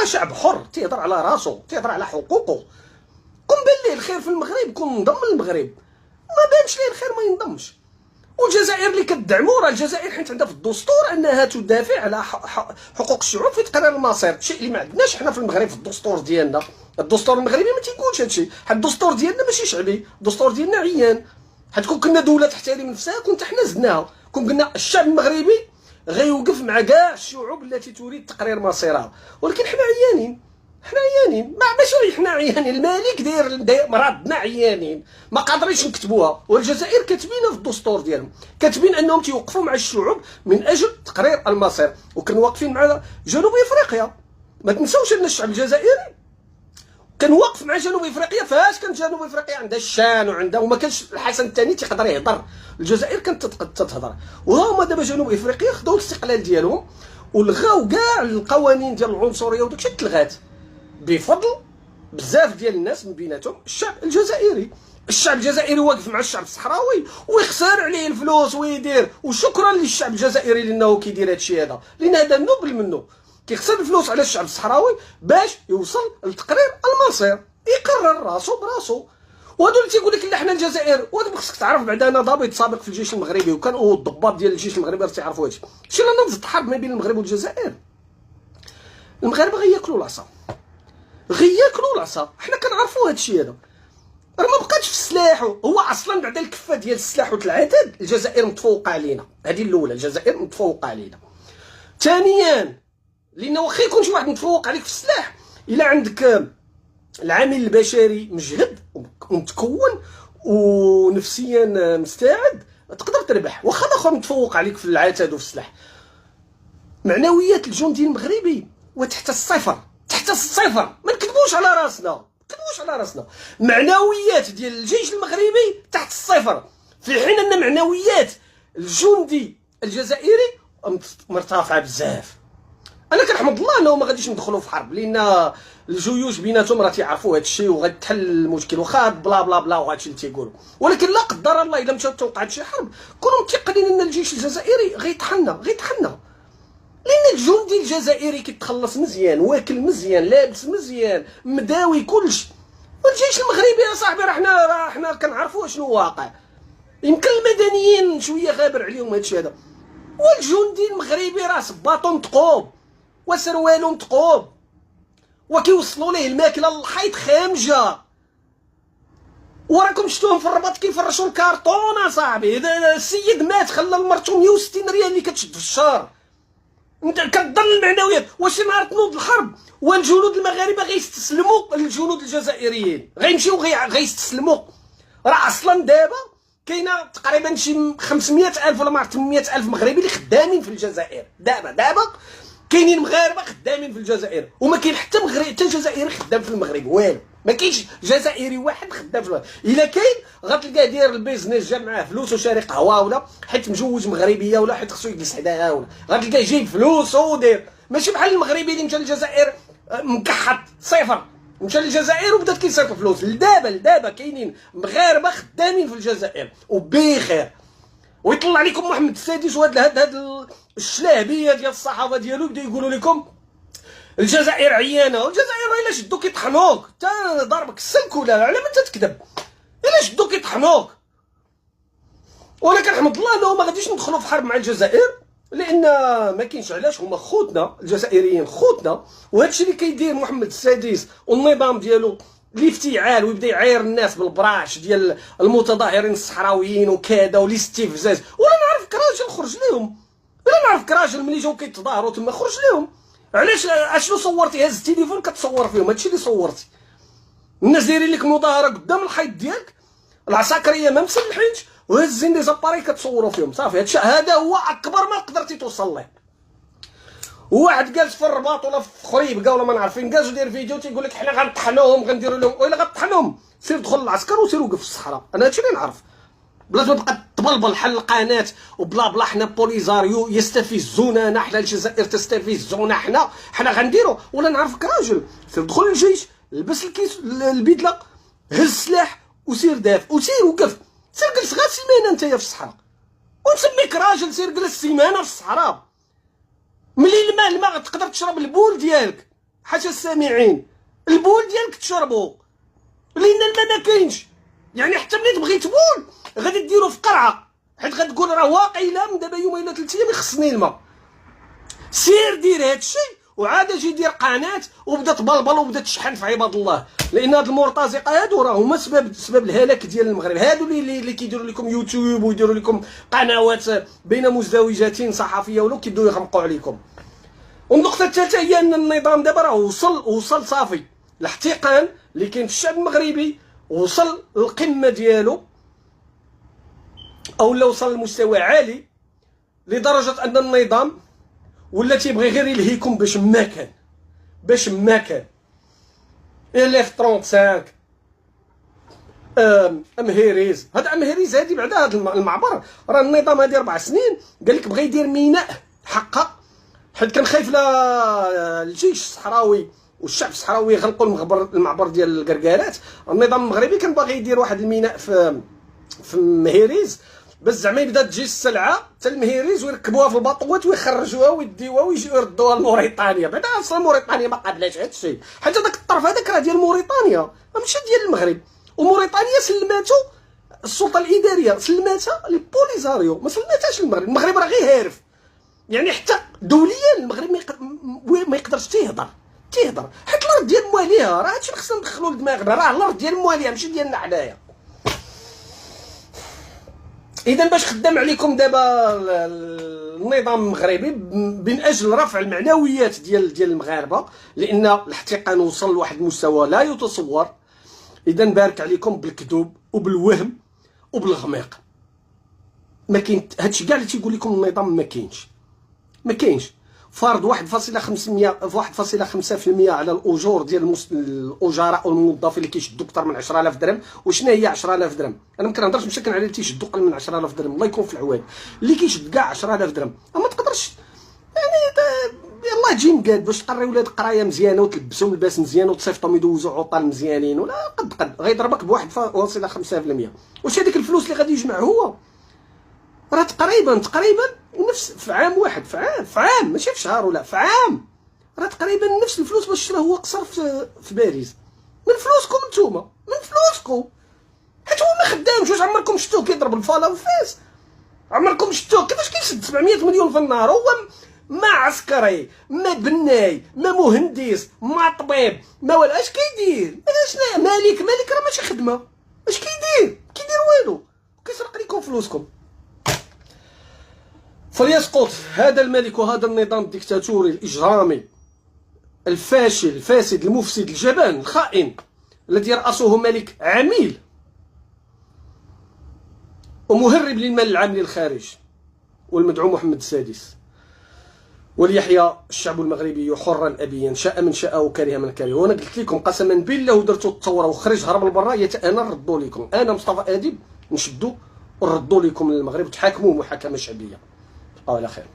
راه شعب حر تيهضر على راسو، تيهضر على حقوقه. كون بان ليه الخير في المغرب كون انضم للمغرب، ما بانش ليه الخير ما ينضمش. والجزائر اللي كتدعمو راه الجزائر حيت عندها في الدستور انها تدافع على حقوق الشعوب في تقرير المصير، الشيء اللي ما عندناش حنا في المغرب في الدستور ديالنا. الدستور المغربي ما تيقولش هادشي، حيت الدستور ديالنا ماشي شعبي، الدستور ديالنا عيان. حيت كون كنا دوله تحترم نفسها كنت حنا زدناها، كون قلنا الشعب المغربي غيوقف مع كاع الشعوب التي تريد تقرير مصيرها. ولكن حنا عيانين، حنا عيانين، ماشي حنا عيانين، الملك داير مرضنا عيانين، ما قادرينش نكتبوها. والجزائر كاتبينها في الدستور ديالهم، كاتبين انهم تيوقفوا مع الشعوب من اجل تقرير المصير. وكانوا واقفين مع جنوب افريقيا، ما تنساوش ان الشعب الجزائري كان واقف مع جنوب افريقيا. فاش كانت جنوب افريقيا عندها الشان وعندها وما كانش الحسن الثاني تيقدر يهضر، الجزائر كانت تهضر. وهما دابا جنوب افريقيا خداو الاستقلال ديالهم ولغاو كاع القوانين ديال العنصريه وداكشي تلغات بفضل بزاف ديال الناس من بيناتهم الشعب الجزائري. الشعب الجزائري واقف مع الشعب الصحراوي ويخسر عليه الفلوس ويدير، وشكرا للشعب الجزائري لانه كيدير هادشي هذا، لان هذا نوبل منه. كيخسر الفلوس على الشعب الصحراوي باش يوصل لتقرير المصير، يقرر راسو براسو. وهادو اللي تيقول لك لا حنا الجزائر، وهذا خصك تعرف بعدا انا ضابط سابق في الجيش المغربي وكان الضباط ديال الجيش المغربي راه تيعرفوا هادشي. شي لنا نفس الحرب ما بين المغرب والجزائر، المغاربه غياكلوا العصا، غياكلوا العصا. حنا كنعرفوا هادشي هذا، راه ما بقاتش في السلاح. هو اصلا بعد الكفه ديال السلاح والعدد الجزائر متفوقه علينا، هذه الاولى، الجزائر متفوقه علينا. ثانيا لان واخا يكون شي واحد متفوق عليك في السلاح، الا عندك العامل البشري مجهد ومتكون ونفسيا مستعد تقدر تربح. واخا الاخر متفوق عليك في العتاد وفي السلاح، معنويات الجندي المغربي وتحت الصفر، تحت الصفر. ما نكذبوش على راسنا، ما نكذبوش على راسنا. معنويات ديال الجيش المغربي تحت الصفر، في حين ان معنويات الجندي الجزائري مرتفعه بزاف. انا كنحمد الله انه ما غاديش ندخلوا في حرب، لان الجيوش بيناتهم راه تيعرفوا هذا الشيء وغتحل المشكل، واخا بلا بلا بلا وهادشي اللي تيقولوا. ولكن لا قدر الله الا مشات توقعت شي حرب كونوا متيقنين ان الجيش الجزائري غيطحنا، لان الجندي الجزائري كيتخلص مزيان، واكل مزيان، لابس مزيان، مداوي كلشي. والجيش المغربي يا صاحبي راه حنا كنعرفوا شنو واقع. يمكن المدنيين شويه غابر عليهم هادشي هذا، والجندي المغربي راه صباطو متقوب وسروالو متقوب وكيوصلوا ليه الماكله للحيط خامجه. وراكم شفتوهم في الرباط كيفرشوا الكارطون صاحبي. اذا السيد مات خلى لمرتو 160 ريال اللي كتشد في الشهر. انت كتظن المعنويات واش نهار تنوض الحرب والجنود المغاربه غيستسلموا للجنود الجزائريين، غيمشيو غيستسلموا؟ راه اصلا دابا كاينه تقريبا شي 500,000 ولا ما عرفت 800,000 مغربي اللي خدامين في الجزائر. دابا كاينين مغاربه خدامين في الجزائر، وما كاين حتى جزائري خدام في المغرب، والو ما كاينش جزائري واحد خدام في المغرب. الا كاين غتلقاه داير البيزنس، جا معاه فلوس وشاري قهوه، ولا حيت مجوج مغربيه، ولا حيت خصو يجلس حداها، ولا غتلقاه جايب فلوس وداير. ماشي بحال المغربي اللي مشى للجزائر مكحط صفر، مشى للجزائر وبدات كيصرف فلوس. لدابا كاينين مغاربه خدامين في الجزائر وبخير. ويطلع لكم محمد السادس وهاد الشلاهبيه ديال الصحافه ديالو يبدا يقولوا لكم الجزائر عيانه. والجزائر الا شدو كيطحنوك، تا ضربك السلك ولا على ما تكذب، الا شدو كيطحنوك. وانا كنحمد الله انه ما غاديش ندخلوا في حرب مع الجزائر، لان ما كاينش علاش. هما خوتنا الجزائريين خوتنا، وهادشي اللي كيدير محمد السادس والنظام ديالو الافتعال ويبدا يعاير الناس بالبراش ديال المتظاهرين الصحراويين وكذا والاستفزاز. ولا نعرفك راجل خرج لهم، ولا نعرفك راجل ملي جاو كيتظاهروا تما خرج لهم. علاش اشنو صورتي؟ هز التليفون كتصور فيهم، هادشي اللي صورتي. الناس دايرين لك مظاهره قدام الحيط ديالك، العساكريه ما مسلحينش وهزين لي زاباري كتصوروا فيهم. صافي هادشي هذا هو اكبر ما قدرتي توصل له. وواحد جالس في الرباط ولا في خريبكا ولا ما نعرفين، جالس ودير فيديو تيقول لك حنا غنطحنوهم غنديروا لهم. وإلا غطحنوهم سير دخل للعسكر وسير وقف في الصحراء. انا هادشي اللي نعرف، بلا ما تبقى تبلبل حل القناه وبلا بلا. حنا بوليزاريو يستفزوننا، حنا الجزائر تستفزونا، حنا غنديروا. ولا نعرفك راجل سير دخل للجيش، لبس الكيس البدله، هز السلاح وسير دافع وسير وقف. سير جلس غير سيمانه نتايا في الصحراء ونسميك راجل. سير جلس سيمانه في الصحراء، ملي الماء تقدر تشرب البول ديالك. حاشا السامعين، البول ديالك تشربو لان الماء ما كاينش. يعني حتى ملي تبغي تبول غادي ديرو في قرعه، حيت غتقول راه واقيلا من دابا يومين ولا 3 ايام يخصني الماء. سير دير هادشي وعاد اجي دير قناه وبدا تبلبل وبدا تشحن في عباد الله، لان هاد المرتزقه هادو راه هما سبب الهلاك ديال المغرب. هادو اللي كيديروا لكم يوتيوب ويديروا لكم قنوات بين مزدوجتين صحفيه ولو كيبداو يخمقوا عليكم. والنقطه الثالثه هي ان النظام دابا راه وصل صافي. الاحتقان اللي كاين في الشعب المغربي وصل للقمه ديالو، او لا وصل لمستوى عالي لدرجه ان النظام ولا تيبغي غير يلهيكم باش ما كان اف 35 امهيريز. هاد امهيريز هادي بعدا هاد المعبر راه النظام هادي 4 سنين قال لك بغى يدير ميناء حقا، حيت كان خايف لا الجيش الصحراوي والشعب الصحراوي يغلقوا المعبر ديال الكركارات. النظام المغربي كان باغي يدير واحد الميناء في مهيريز باش زعما يبدا تجي السلعه حتى المهيريز ويركبوها في الباطوات ويخرجوها ويديوها ويجيو يردوها لموريتانيا. بعدا اصلا موريتانيا ما قابلاش هذا الشيء، حيت هذاك الطرف هذاك راه ديال موريتانيا ماشي ديال المغرب. وموريتانيا سلماتو السلطه الاداريه، سلماتها للبوليزاريو، ما سلماتهاش للمغرب. المغرب راه غير هارف، يعني حتى دوليا المغرب ما يقدرش تيهضر حيت الارض ديال مواليها. راه هادشي اللي خصنا ندخلو لدماغنا، راه الارض ديال مواليها ماشي ديالنا حنايا. اذا باش خدام عليكم دابا النظام المغربي من اجل رفع المعنويات ديال المغاربه، لان الاحتقان وصل لواحد المستوى لا يتصور. اذا بارك عليكم بالكذوب وبالوهم وبالغميق. ما كاين هادشي كاع اللي تيقول لكم النظام ما كاينش فرض 1.5% على الاجور ديال الاجراء والموظفين اللي كيشدوا اكثر من 10000 درهم. وشنو هي 10000 درهم؟ انا ما كنهضرش بشكل على اللي تيشدوا اقل من 10000 درهم، الله يكون في العوان. اللي كيشد كاع 10000 درهم ما تقدرش يعني يلاه تجي مقاد باش تقري ولاد قرايه مزيانه وتلبسهم لباس مزيان وتصيفطهم يدوزوا عطل مزيانين، ولا قد غيضربك ب 1.5%. واش هذيك الفلوس اللي غادي يجمع هو راه تقريبا نفس في عام واحد، في عام ماشي في شهر ولا في عام، راه تقريبا نفس الفلوس باش شرا هو قصر في باريس. من فلوسكم نتوما، من فلوسكم، حيت هو ما خدامش. واش عمركم شفتوه كيضرب الفالا وفاس؟ عمركم شفتوه كيفاش كيسد 700 مليون في النهار؟ هو ما عسكري، ما بناي، ما مهندس، ما طبيب، ما والو. اش كيدير؟ شنو مالك راه ماشي خدمه. اش كيدير والو، كيسرق لكم فلوسكم. فليسقط هذا الملك وهذا النظام الديكتاتوري الاجرامي الفاشل الفاسد المفسد الجبان الخائن الذي يرأسه ملك عميل ومهرب للمال العام للخارج والمدعو محمد السادس. وليحيى الشعب المغربي حرا ابيا، شاء من شاء وكره من كره. وانا قلت لكم قسما بالله درتو الثوره وخرج هرب لبرا انا نردو لكم، انا مصطفى اديب نشدو ونردو لكم للمغرب وتحاكموا محاكمه شعبيه. على خير.